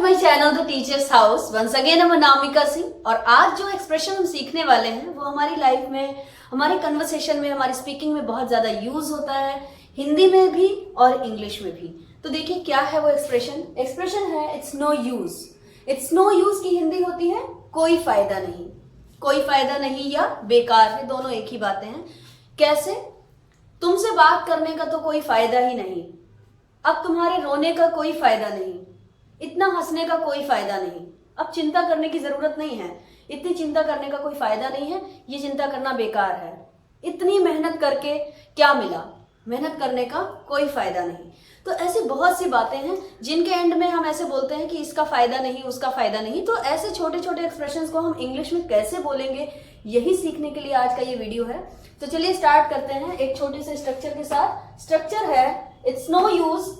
To my channel the teachers house. Once again हम अनामिका सिंह। और आज जो एक्सप्रेशन हम सीखने वाले हैं वो हमारी लाइफ में, हमारे कन्वर्सेशन में, हमारी स्पीकिंग में बहुत ज्यादा यूज होता है, हिंदी में भी और इंग्लिश में भी। तो देखिए क्या है वो एक्सप्रेशन। एक्सप्रेशन है it's no use. It's no use की हिंदी होती है कोई फायदा नहीं। कोई फायदा नहीं या बेकार है, दोनों एक ही बातें हैं। कैसे? तुमसे बात करने का तो कोई फायदा ही नहीं, अब तुम्हारे रोने का कोई फायदा नहीं, इतना हंसने का कोई फायदा नहीं, अब चिंता करने की जरूरत नहीं है, इतनी चिंता करने का कोई फायदा नहीं है, ये चिंता करना बेकार है, इतनी मेहनत करके क्या मिला, मेहनत करने का कोई फायदा नहीं। तो ऐसी बहुत सी बातें हैं जिनके एंड में हम ऐसे बोलते हैं कि इसका फायदा नहीं, उसका फायदा नहीं। तो ऐसे छोटे छोटे एक्सप्रेशंस को हम इंग्लिश में कैसे बोलेंगे, यही सीखने के लिए आज का ये वीडियो है। तो चलिए स्टार्ट करते हैं एक छोटे से स्ट्रक्चर के साथ। स्ट्रक्चर है इट्स नो यूज,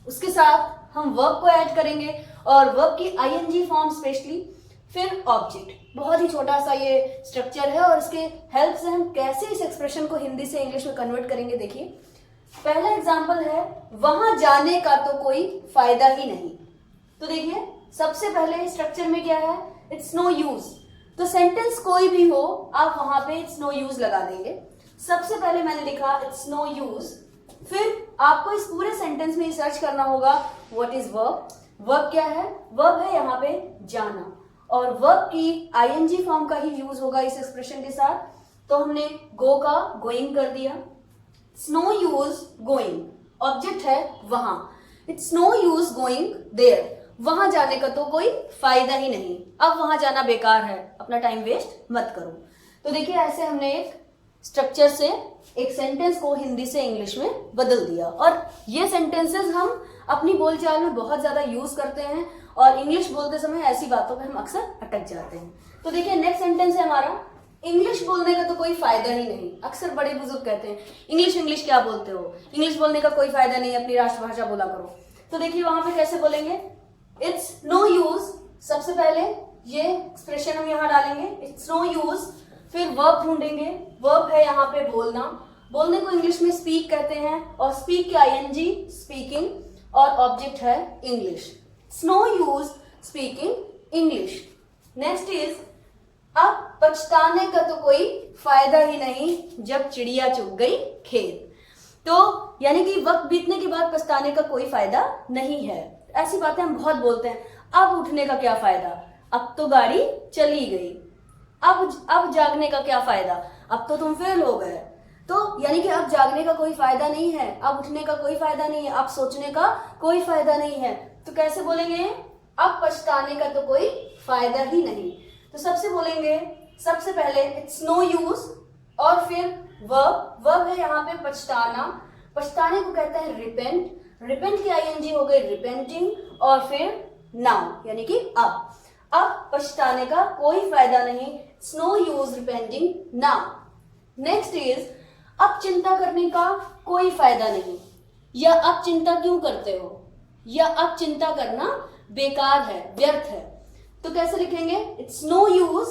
उसके साथ हम वर्ब को ऐड करेंगे और वर्ब की आईएनजी फॉर्म स्पेशली, फिर ऑब्जेक्ट। बहुत ही छोटा सा ये स्ट्रक्चर है और इसके हेल्प से हम कैसे इस एक्सप्रेशन को हिंदी से इंग्लिश में कन्वर्ट करेंगे। देखिए पहला एग्जांपल है वहां जाने का तो कोई फायदा ही नहीं। तो देखिए सबसे पहले स्ट्रक्चर में क्या है, इट्स नो यूज। तो सेंटेंस कोई भी हो आप वहां पे इट्स नो यूज लगा देंगे। सबसे पहले मैंने लिखा इट्स नो यूज, फिर आपको इस पूरे सेंटेंस में सर्च करना होगा व्हाट इज वर्ब। वर्ब क्या है? वर्ब है यहाँ पे जाना, और वर्ब की आईएनजी फॉर्म का ही यूज होगा इस एक्सप्रेशन के साथ। तो हमने गो का गोइंग कर दिया। It's no use going, object है वहां। It's no use going there, वहां जाने का तो कोई फायदा ही नहीं, अब वहां जाना बेकार है, अपना टाइम वेस्ट मत करो। तो देखिए ऐसे हमने एक स्ट्रक्चर से एक सेंटेंस को हिंदी से इंग्लिश में बदल दिया। और ये सेंटेंसेस हम अपनी बोलचाल में बहुत ज्यादा यूज करते हैं और इंग्लिश बोलते समय ऐसी बातों में हम अक्सर अटक जाते हैं। तो देखिए नेक्स्ट सेंटेंस है हमारा इंग्लिश बोलने का तो कोई फायदा ही नहीं। अक्सर बड़े बुजुर्ग कहते हैं इंग्लिश इंग्लिश क्या बोलते हो, इंग्लिश बोलने का कोई फायदा नहीं, अपनी राष्ट्रभाषा बोला करो। तो देखिए वहां पे कैसे बोलेंगे, इट्स नो यूज। सबसे पहले ये एक्सप्रेशन हम यहाँ डालेंगे इट्स नो यूज, फिर वर्ब ढूंढेंगे। वर्ब है यहाँ पे बोलना, बोलने को इंग्लिश में स्पीक कहते हैं और स्पीक की आईएनजी स्पीकिंग, और ऑब्जेक्ट है English. It's no use speaking English. Next is अब पछताने का तो कोई फायदा ही नहीं जब चिड़िया चुग गई खेत। तो यानी कि वक्त बीतने के बाद पछताने का कोई फायदा नहीं है। ऐसी बातें हम बहुत बोलते हैं, अब उठने का क्या फायदा, अब तो गाड़ी चली गई, अब जागने का क्या फायदा, अब तो तुम फेल हो गए। तो यानी कि अब जागने का कोई फायदा नहीं है, अब उठने का कोई फायदा नहीं है, अब सोचने का कोई फायदा नहीं है। तो कैसे बोलेंगे, अब पछताने का तो कोई फायदा ही नहीं। तो सबसे बोलेंगे सबसे पहले इट्स नो यूज और फिर वर्ब। वर्ब है यहाँ पे पछताना, पछताने को कहते हैं रिपेंट। रिपेंट की आईएनजी हो गई रिपेंटिंग, और फिर नाउ यानी कि अब पछताने का कोई फायदा नहीं, it's no use repenting now. Next is अब चिंता करने का कोई फायदा नहीं, या अब चिंता क्यों करते हो, या अब चिंता करना बेकार है, व्यर्थ है। तो कैसे लिखेंगे, इट्स नो यूज,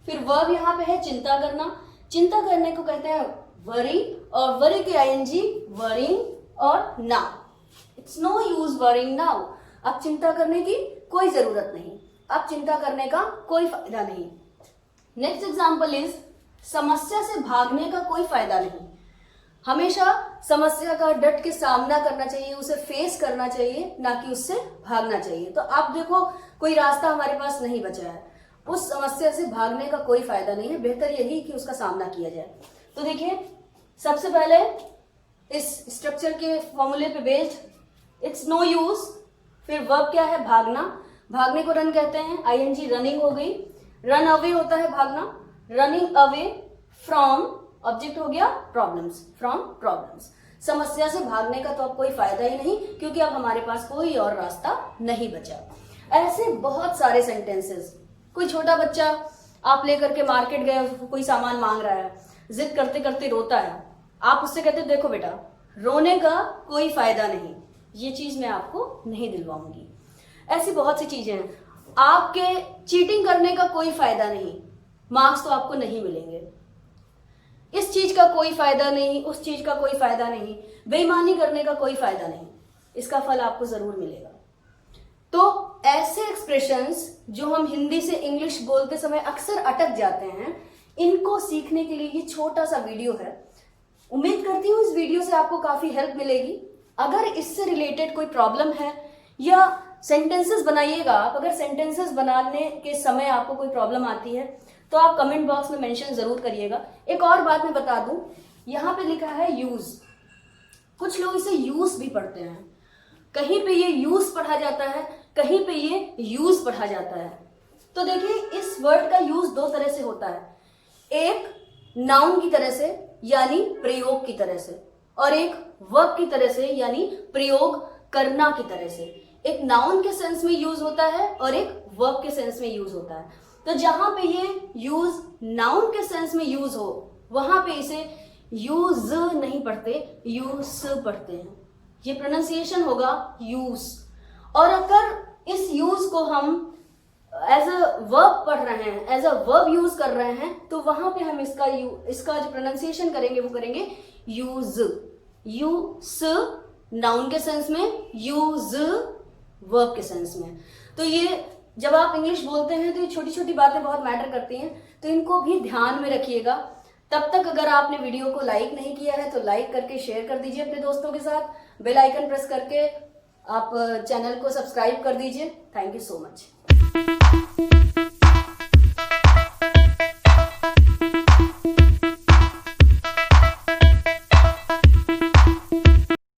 फिर वर्ब यहाँ पे है चिंता करना। चिंता करने को कहते हैं वरी, और वरी की आईएनजी वरिंग और now. It's no use worrying now, अब चिंता करने की कोई जरूरत नहीं, अब चिंता करने का कोई फायदा नहीं। नेक्स्ट एग्जांपल इज समस्या से भागने का कोई फायदा नहीं। हमेशा समस्या का डट के सामना करना चाहिए, उसे फेस करना चाहिए, ना कि उससे भागना चाहिए। तो आप देखो कोई रास्ता हमारे पास नहीं बचा है, उस समस्या से भागने का कोई फायदा नहीं है, बेहतर यही कि उसका सामना किया जाए। तो देखिए सबसे पहले इस स्ट्रक्चर के फॉर्मूले पे बेस्ड इट्स नो यूज, फिर वर्ब क्या है भागना, भागने को रन कहते हैं, आईएनजी रनिंग हो गई। रन अवे होता है भागना, रनिंग अवे फ्रॉम, ऑब्जेक्ट हो गया प्रॉब्लम्स, फ्रॉम प्रॉब्लम्स। समस्या से भागने का तो अब कोई फायदा ही नहीं, क्योंकि अब हमारे पास कोई और रास्ता नहीं बचा। ऐसे बहुत सारे सेंटेंसेस। कोई छोटा बच्चा आप लेकर के मार्केट गए, कोई सामान मांग रहा है, जिद करते करते रोता है, आप उससे कहते देखो बेटा रोने का कोई फायदा नहीं, ये चीज मैं आपको नहीं दिलवाऊंगी। ऐसी बहुत सी चीजें हैं। आपके चीटिंग करने का कोई फायदा नहीं, मार्क्स तो आपको नहीं मिलेंगे। इस चीज का कोई फायदा नहीं, उस चीज का कोई फायदा नहीं, बेईमानी करने का कोई फायदा नहीं, इसका फल आपको जरूर मिलेगा। तो ऐसे एक्सप्रेशंस जो हम हिंदी से इंग्लिश बोलते समय अक्सर अटक जाते हैं, इनको सीखने के लिए ये छोटा सा वीडियो है। उम्मीद करती हूँ इस वीडियो से आपको काफी हेल्प मिलेगी। अगर इससे रिलेटेड कोई प्रॉब्लम है या सेंटेंसेस बनाइएगा आप, अगर सेंटेंसेस बनाने के समय आपको कोई प्रॉब्लम आती है तो आप कमेंट बॉक्स में मेंशन जरूर करिएगा। एक और बात मैं बता दूं, यहाँ पे लिखा है यूज, कुछ लोग इसे यूज भी पढ़ते हैं। कहीं पे ये यूज पढ़ा जाता है, कहीं पे ये यूज पढ़ा जाता है। तो देखिए, इस वर्ड का यूज दो तरह से होता है, एक नाउन की तरह से यानी प्रयोग की तरह से, और एक वर्ब की तरह से यानी प्रयोग करना की तरह से। एक नाउन के सेंस में यूज होता है और एक वर्ब के सेंस में यूज होता है। तो जहां पे ये यूज नाउन के सेंस में यूज हो, वहां पे इसे यूज नहीं पढ़ते, यूज पढ़ते हैं। ये प्रोनाउंसिएशन होगा यूज। और अगर इस यूज को हम एज अ वर्ब पढ़ रहे हैं, एज अ वर्ब यूज कर रहे हैं, तो वहां पे हम इसका जो प्रोनाउंसिएशन करेंगे वो करेंगे यूज। यूज नाउन के सेंस में, यूज वर्ब के सेंस में। तो ये जब आप इंग्लिश बोलते हैं तो ये छोटी छोटी बातें बहुत मैटर करती हैं, तो इनको भी ध्यान में रखिएगा। तब तक अगर आपने वीडियो को लाइक नहीं किया है तो लाइक करके शेयर कर दीजिए अपने दोस्तों के साथ। बेल आइकन प्रेस करके आप चैनल को सब्सक्राइब कर दीजिए। Thank you so much.